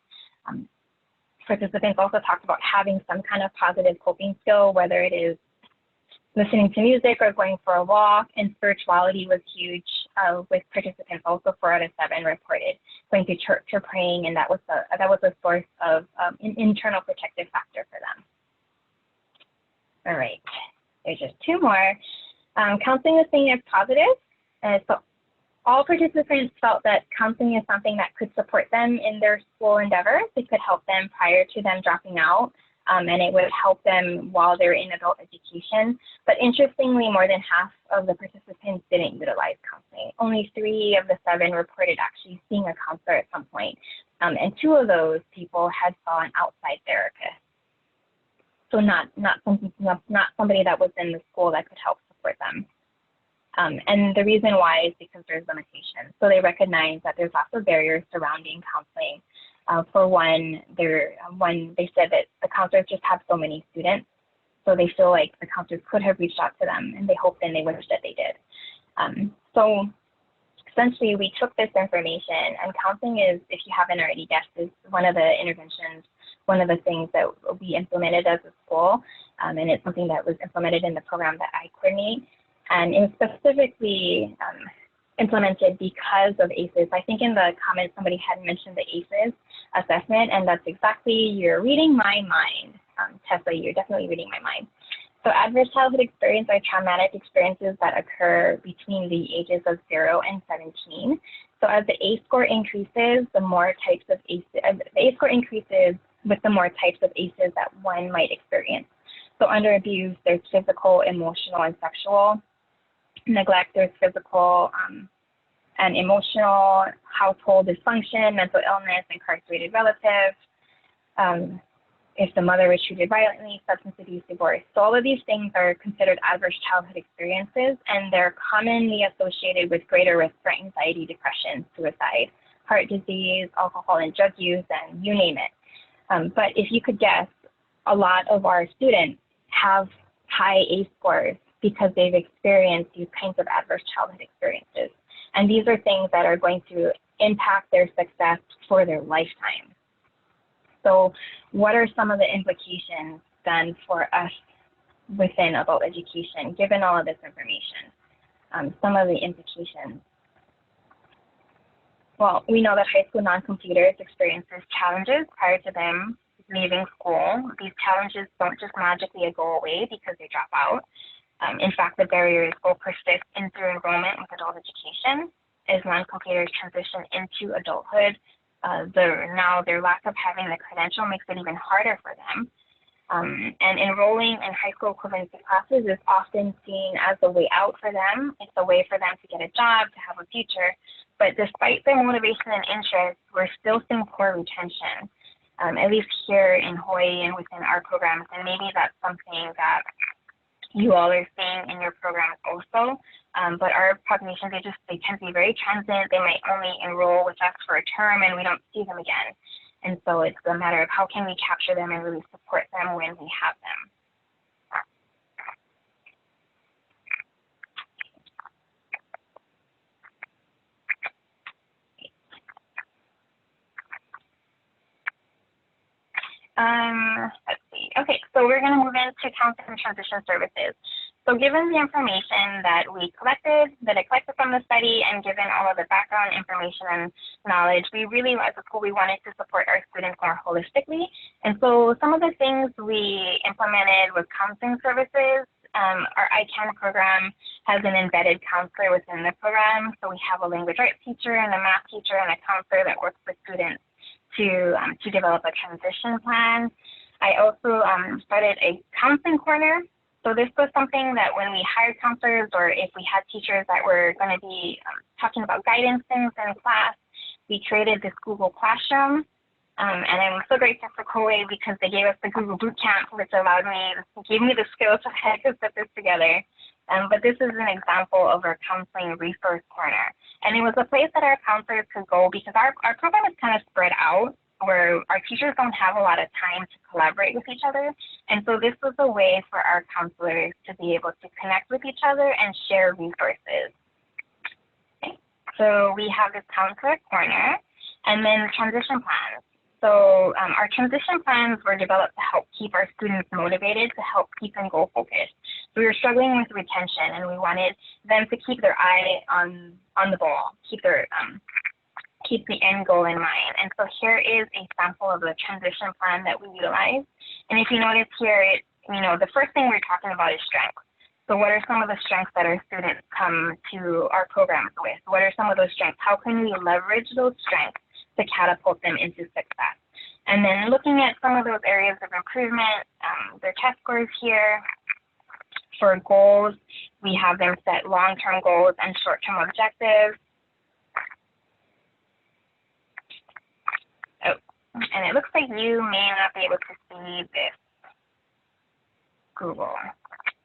Participants also talked about having some kind of positive coping skill, whether it is listening to music or going for a walk, and spirituality was huge with participants. Also 4 out of 7 reported going to church or praying, and that was a source of an internal protective factor for them. All right, there's just 2 more. Counseling was seen as positive. So all participants felt that counseling is something that could support them in their school endeavors. It could help them prior to them dropping out, and it would help them while they're in adult education. But interestingly, more than half of the participants didn't utilize counseling. Only 3 of the 7 reported actually seeing a counselor at some point. And 2 of those people had saw an outside therapist. So not somebody that was in the school that could help support them. And the reason why is because there's limitations. So they recognize that there's lots of barriers surrounding counseling. For one, they said that the counselors just have so many students, so they feel like the counselors could have reached out to them, and they hoped and they wish that they did. So essentially, we took this information, and counseling is, if you haven't already guessed, is one of the interventions, one of the things that we implemented as a school, and it's something that was implemented in the program that I coordinate. And it was specifically implemented because of ACEs. I think in the comments somebody had mentioned the ACEs assessment, and that's exactly, you're reading my mind. Tessa, you're definitely reading my mind. So adverse childhood experience are traumatic experiences that occur between the ages of 0 and 17. So as the ACE score increases, the more types of ACEs, the ACE score increases with the more types of ACEs that one might experience. So under abuse, there's physical, emotional, and sexual. Neglect, there's physical and emotional, household dysfunction, mental illness, incarcerated relative, if the mother was treated violently, substance abuse, divorce. So all of these things are considered adverse childhood experiences, and they're commonly associated with greater risk for anxiety, depression, suicide, heart disease, alcohol and drug use, and you name it. But if you could guess, a lot of our students have high ACE scores because they've experienced these kinds of adverse childhood experiences. And these are things that are going to impact their success for their lifetime. So what are some of the implications then for us within adult education, given all of this information. Some of the implications. Well, we know that high school non-completers experiences challenges prior to them leaving school. These challenges don't just magically go away because they drop out. In fact, the barriers will persist in through enrollment with adult education as non-completers transition into adulthood. Their lack of having the credential makes it even harder for them. And enrolling in high school equivalency classes is often seen as the way out for them. It's a way for them to get a job, to have a future. But despite their motivation and interest, we're still seeing poor retention, at least here in Hawaii and within our programs. And maybe that's something that you all are seeing in your programs also. But our populations, they tend to be very transient. They might only enroll with us for a term and we don't see them again. And so it's a matter of how can we capture them and really support them when we have them. Let's see. Okay, so we're going to move into counseling and transition services. So given the information that I collected from the study, and given all of the background information and knowledge, we really, as a school, we wanted to support our students more holistically. And so some of the things we implemented was counseling services. Our ICANN program has an embedded counselor within the program. So we have a language arts teacher and a math teacher and a counselor that works with students to develop a transition plan. I also started a counseling corner. So this was something that when we hired counselors, or if we had teachers that were going to be talking about guidance things in class, we created this Google Classroom. And I'm so grateful for COA because they gave us the Google Bootcamp, which gave me the skills to how to put this together. But this is an example of our counseling resource corner. And it was a place that our counselors could go because our program is kind of spread out, where our teachers don't have a lot of time to collaborate with each other. And so this was a way for our counselors to be able to connect with each other and share resources. Okay. So we have this counselor corner, and then transition plans. So our transition plans were developed to help keep our students motivated, to help keep them goal focused. We were struggling with retention, and we wanted them to keep their eye on the ball, keep the end goal in mind. And so here is a sample of the transition plan that we utilize. And if you notice here, the first thing we're talking about is strengths. So what are some of the strengths that our students come to our programs with? What are some of those strengths? How can we leverage those strengths to catapult them into success? And then looking at some of those areas of improvement, their test scores here. For goals, we have them set long-term goals and short-term objectives. And it looks like you may not be able to see this, Google.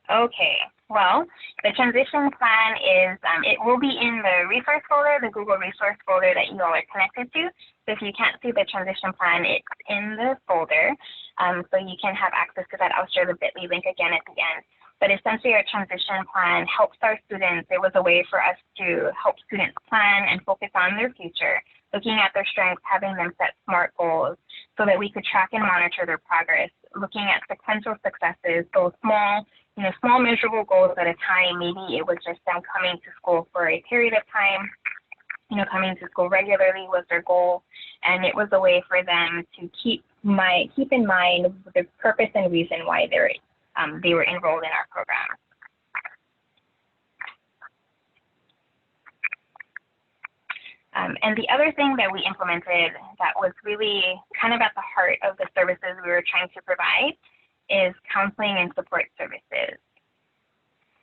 Okay, well, the transition plan is, it will be in the resource folder, the Google resource folder that you all are connected to. So if you can't see the transition plan, it's in the folder. So you can have access to that. I'll share the bit.ly link again at the end. But essentially our transition plan helps our students. It was a way for us to help students plan and focus on their future, looking at their strengths, having them set SMART goals so that we could track and monitor their progress, looking at sequential successes, so small measurable goals at a time. Maybe it was just them coming to school for a period of time, coming to school regularly was their goal. And it was a way for them to keep in mind the purpose and reason why they were enrolled in our program. And the other thing that we implemented that was really kind of at the heart of the services we were trying to provide is counseling and support services.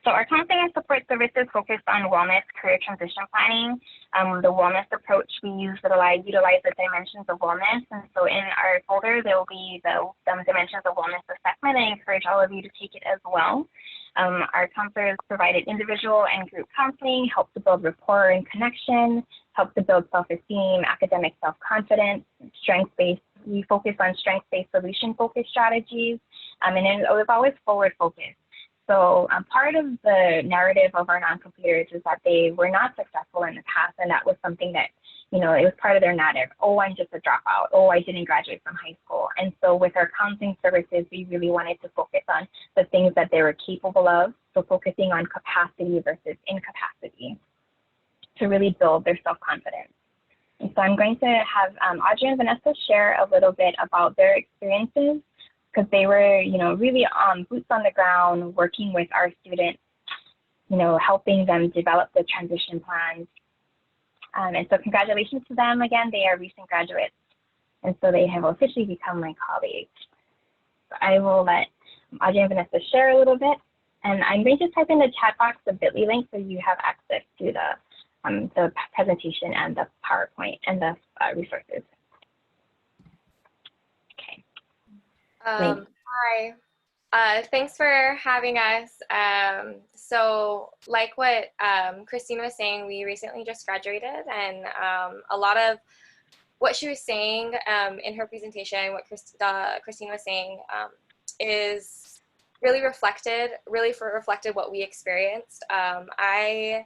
So our counseling and support services focused on wellness, career transition planning. The wellness approach we use utilize the dimensions of wellness. And so in our folder, there will be the dimensions of wellness assessment. I encourage all of you to take it as well. Our counselors provided individual and group counseling, help to build rapport and connection, help to build self-esteem, academic self-confidence, strength-based. We focus on strength-based solution-focused strategies. And it was always forward-focused. So part of the narrative of our non-completers is that they were not successful in the past, and that was something that it was part of their narrative. Oh, I'm just a dropout. Oh, I didn't graduate from high school. And so with our counseling services, we really wanted to focus on the things that they were capable of. So focusing on capacity versus incapacity to really build their self-confidence. And so I'm going to have Audrey and Vanessa share a little bit about their experiences, because they were, really boots on the ground, working with our students, helping them develop the transition plans. And so congratulations to them again. They are recent graduates, and so they have officially become my colleagues. So I will let Audrey and Vanessa share a little bit, and I'm going to type in the chat box the bit.ly link so you have access to the presentation and the PowerPoint and the resources. Okay. Hi. Thanks for having us. So like what Christine was saying, we recently just graduated, and a lot of what she was saying in her presentation, what Christine was saying is really reflected what we experienced. I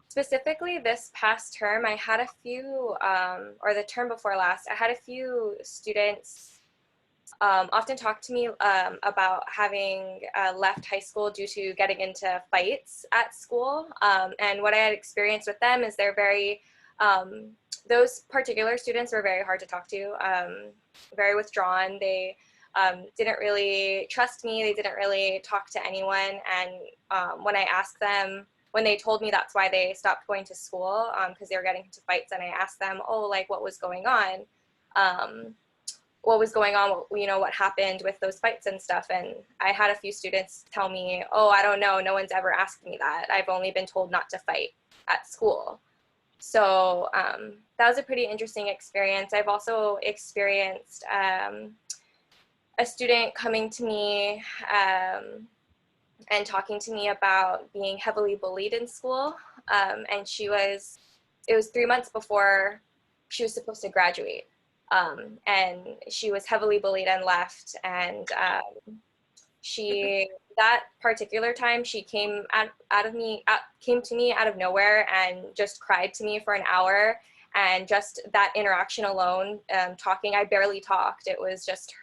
specifically this past term, I had a few, or the term before last, I had a few students often talk to me about having left high school due to getting into fights at school. And what I had experienced with them is they're very, those particular students were very hard to talk to, very withdrawn. They didn't really trust me. They didn't really talk to anyone. And when I asked them, when they told me that's why they stopped going to school, because they were getting into fights, and I asked them, oh, like what was going on? What happened with those fights and stuff. And I had a few students tell me, oh, I don't know, no one's ever asked me that. I've only been told not to fight at school. So that was a pretty interesting experience. I've also experienced a student coming to me and talking to me about being heavily bullied in school. And it was 3 months before she was supposed to graduate. And she was heavily bullied and left. And that particular time, she came came to me out of nowhere and just cried to me for an hour. And just that interaction alone, talking, I barely talked. It was just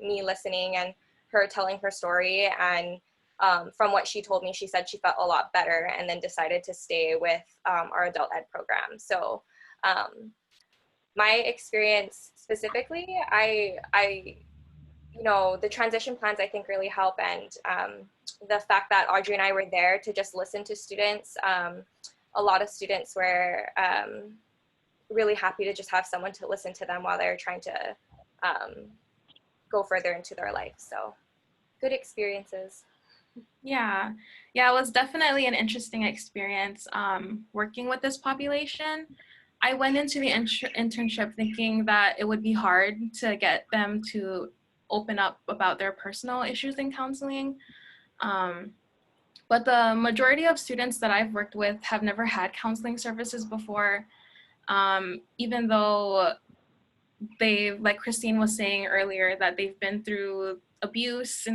me listening and her telling her story. And from what she told me, she said she felt a lot better and then decided to stay with our adult ed program. So my experience specifically, the transition plans I think really help, and the fact that Audrey and I were there to just listen to students. A lot of students were really happy to just have someone to listen to them while they're trying to go further into their life. So good experiences. Yeah, it was definitely an interesting experience working with this population. I went into the internship thinking that it would be hard to get them to open up about their personal issues in counseling. But the majority of students that I've worked with have never had counseling services before, even though like Christine was saying earlier, that they've been through abuse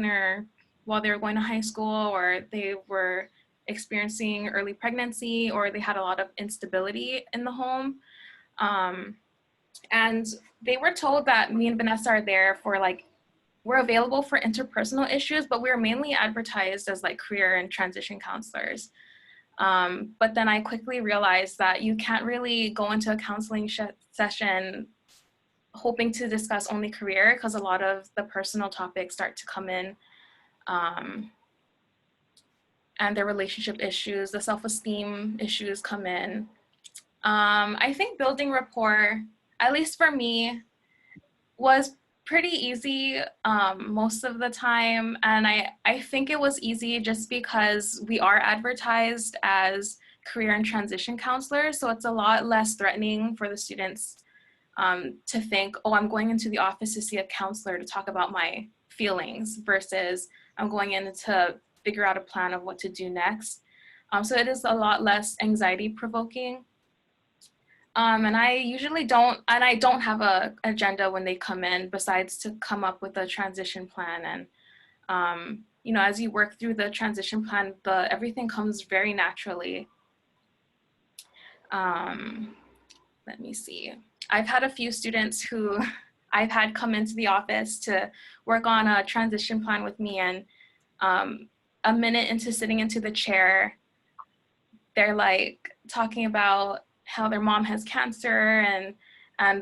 while they were going to high school, or they were experiencing early pregnancy, or they had a lot of instability in the home. And they were told that me and Vanessa are there for we're available for interpersonal issues, but we're mainly advertised as career and transition counselors. But then I quickly realized that you can't really go into a counseling session hoping to discuss only career, because a lot of the personal topics start to come in. And their relationship issues, the self-esteem issues come in. I think building rapport, at least for me, was pretty easy most of the time. And I think it was easy just because we are advertised as career and transition counselors. So it's a lot less threatening for the students to think, oh, I'm going into the office to see a counselor to talk about my feelings, versus I'm going in to figure out a plan of what to do next. So it is a lot less anxiety provoking. And I usually don't have an agenda when they come in, besides to come up with a transition plan. And, as you work through the transition plan, everything comes very naturally. let me see. I've had a few students who I've had come into the office to work on a transition plan with me, and a minute into sitting into the chair, they're like talking about how their mom has cancer and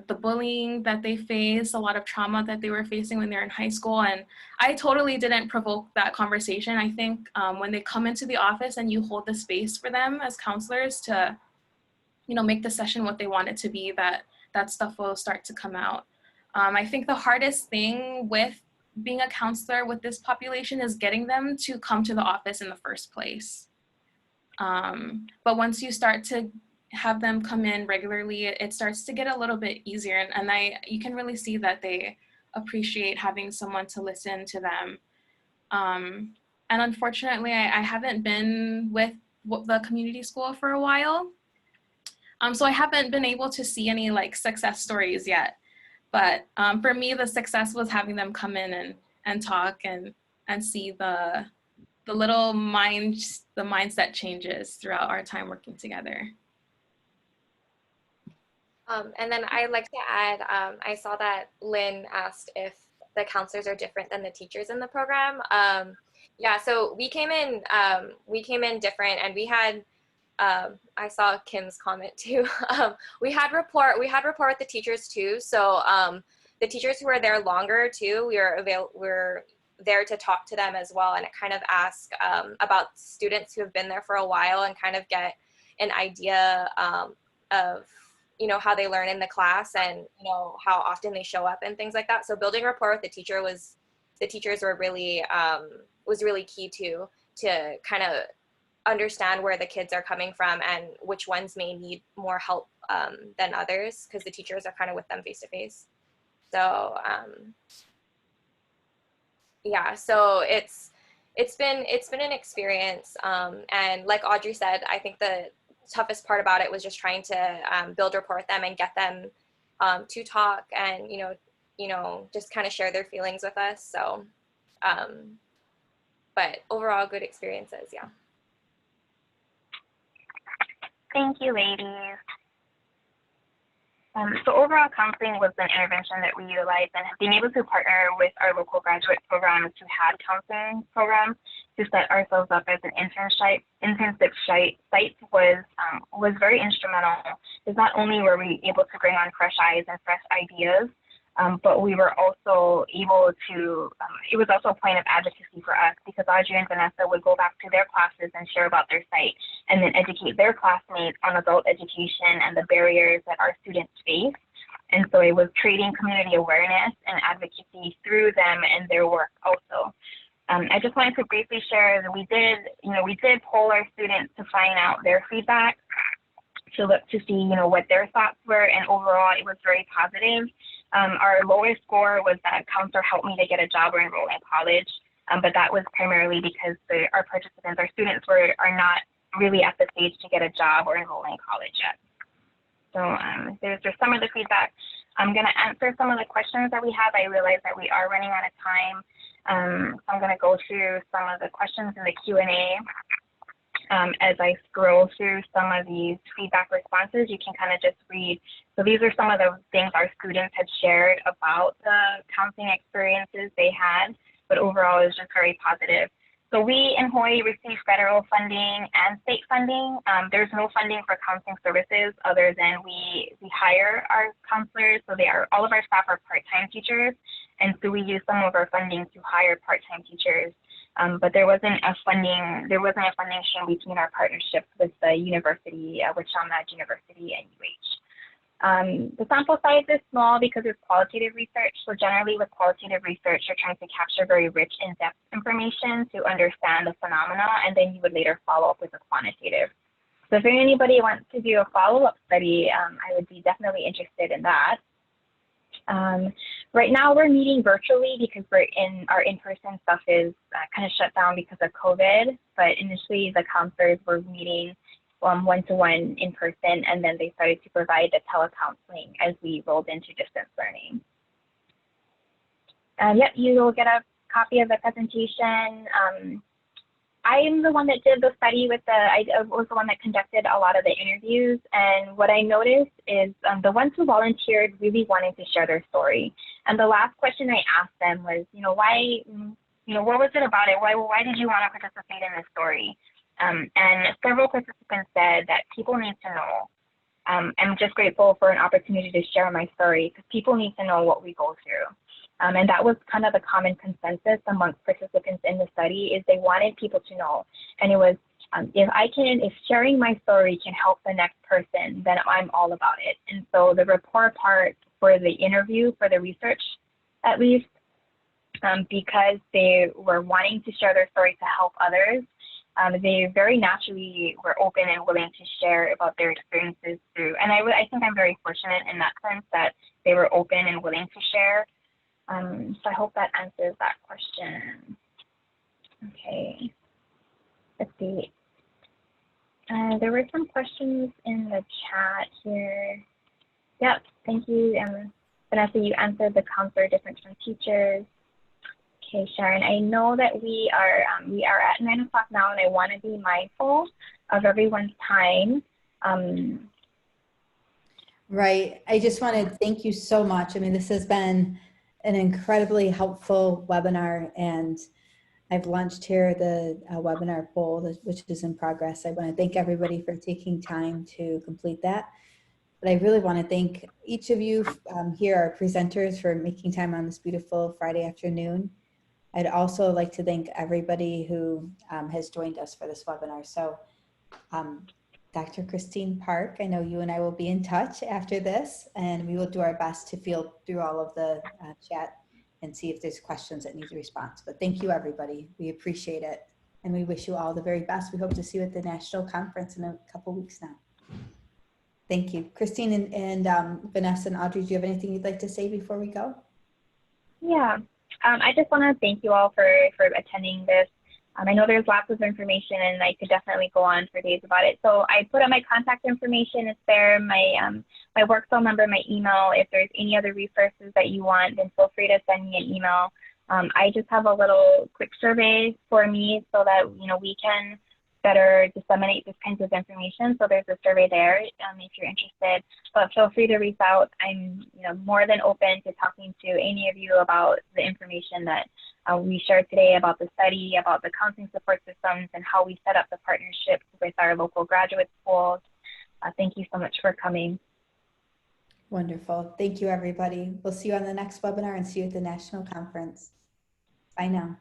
the bullying that they face, a lot of trauma that they were facing when they were in high school. And I totally didn't provoke that conversation. I think when they come into the office and you hold the space for them as counselors to, you know, make the session what they want it to be, that stuff will start to come out. I think the hardest thing with being a counselor with this population is getting them to come to the office in the first place. But once you start to have them come in regularly, it starts to get a little bit easier, and you can really see that they appreciate having someone to listen to them. And unfortunately, I haven't been with the community school for a while, so I haven't been able to see any like success stories yet. But for me, the success was having them come in and talk and see the little mindset changes throughout our time working together. And then I'd like to add, I saw that Lynn asked if the counselors are different than the teachers in the program. Yeah, so we came in different, and we had, I saw Kim's comment too. We had rapport with the teachers too. So the teachers who were there longer too, we're there to talk to them as well, and kind of ask about students who have been there for a while and kind of get an idea of, you know, how they learn in the class and, you know, how often they show up and things like that. So building rapport with the teachers were really, was really key to kind of understand where the kids are coming from and which ones may need more help than others, because the teachers are kind of with them face to face. So yeah, so it's been an experience, and like Audrey said, I think the toughest part about it was just trying to build rapport with them and get them to talk and you know just kind of share their feelings with us. So but overall, good experiences. Yeah. Thank you, ladies. So overall, counseling was an intervention that we utilized, and being able to partner with our local graduate programs who had counseling programs to set ourselves up as an internship site was very instrumental. Because not only were we able to bring on fresh eyes and fresh ideas, but we were also able to, it was also a point of advocacy for us, because Audrey and Vanessa would go back to their classes and share about their site and then educate their classmates on adult education and the barriers that our students face. And so it was creating community awareness and advocacy through them and their work also. I just wanted to briefly share that we did poll our students to find out their feedback, to look to see, what their thoughts were, and overall it was very positive. Our lowest score was that counselor helped me to get a job or enroll in college, but that was primarily because our participants, our students are not really at the stage to get a job or enroll in college yet. So there's some of the feedback. I'm going to answer some of the questions that we have. I realize that we are running out of time. I'm going to go through some of the questions in the Q&A. As I scroll through some of these feedback responses, you can kind of just read. So these are some of the things our students had shared about the counseling experiences they had, but overall it was just very positive. So we in Hawaii receive federal funding and state funding. There's no funding for counseling services other than we hire our counselors. So all of our staff are part-time teachers. And so we use some of our funding to hire part-time teachers. But there wasn't a funding stream between our partnerships with the university, with Chaminade University and UH. The sample size is small because it's qualitative research. So generally with qualitative research, you're trying to capture very rich in-depth information to understand the phenomena, and then you would later follow up with a quantitative. So if anybody wants to do a follow-up study, I would be definitely interested in that. Right now we're meeting virtually because our in-person stuff is kind of shut down because of COVID, but initially the counselors were meeting one-to-one in person, and then they started to provide the telecounseling as we rolled into distance learning. Yep, you will get a copy of the presentation. I am the one that did the study with I was the one that conducted a lot of the interviews. And what I noticed is the ones who volunteered really wanted to share their story. And the last question I asked them was, why, what was it about it? Why did you want to participate in this story? And several participants said that people need to know. I'm just grateful for an opportunity to share my story because people need to know what we go through. And that was kind of the common consensus amongst participants in the study is they wanted people to know. And it was, if sharing my story can help the next person, then I'm all about it. And so the rapport part for the interview, for the research, at least, because they were wanting to share their story to help others, they very naturally were open and willing to share about their experiences through. And I think I'm very fortunate in that sense that they were open and willing to share. So I hope that answers that question. Okay, let's see. There were some questions in the chat here. Yep, thank you. Vanessa, you answered the counselor difference from teachers. Okay, Sharon, I know that we are at 9 o'clock now, and I want to be mindful of everyone's time. Right. I just want to thank you so much. I mean, this has been an incredibly helpful webinar, and I've launched here the webinar poll, which is in progress. I want to thank everybody for taking time to complete that. But I really want to thank each of you here, our presenters, for making time on this beautiful Friday afternoon. I'd also like to thank everybody who has joined us for this webinar. So Dr. Christine Park, I know you and I will be in touch after this, and we will do our best to field through all of the chat and see if there's questions that need a response. But thank you, everybody. We appreciate it, and we wish you all the very best. We hope to see you at the national conference in a couple weeks now. Thank you. Christine and Vanessa and Audrey, do you have anything you'd like to say before we go? Yeah, I just want to thank you all for attending this. I know there's lots of information, and I could definitely go on for days about it. So I put up my contact information. It's there, my work phone number, my email. If there's any other resources that you want, then feel free to send me an email. I just have a little quick survey for me so that we can better disseminate this kinds of information. So there's a survey there if you're interested. But feel free to reach out. I'm more than open to talking to any of you about the information that we shared today about the study, about the counseling support systems, and how we set up the partnerships with our local graduate schools. Thank you so much for coming. Wonderful. Thank you, everybody. We'll see you on the next webinar and see you at the national conference. Bye now.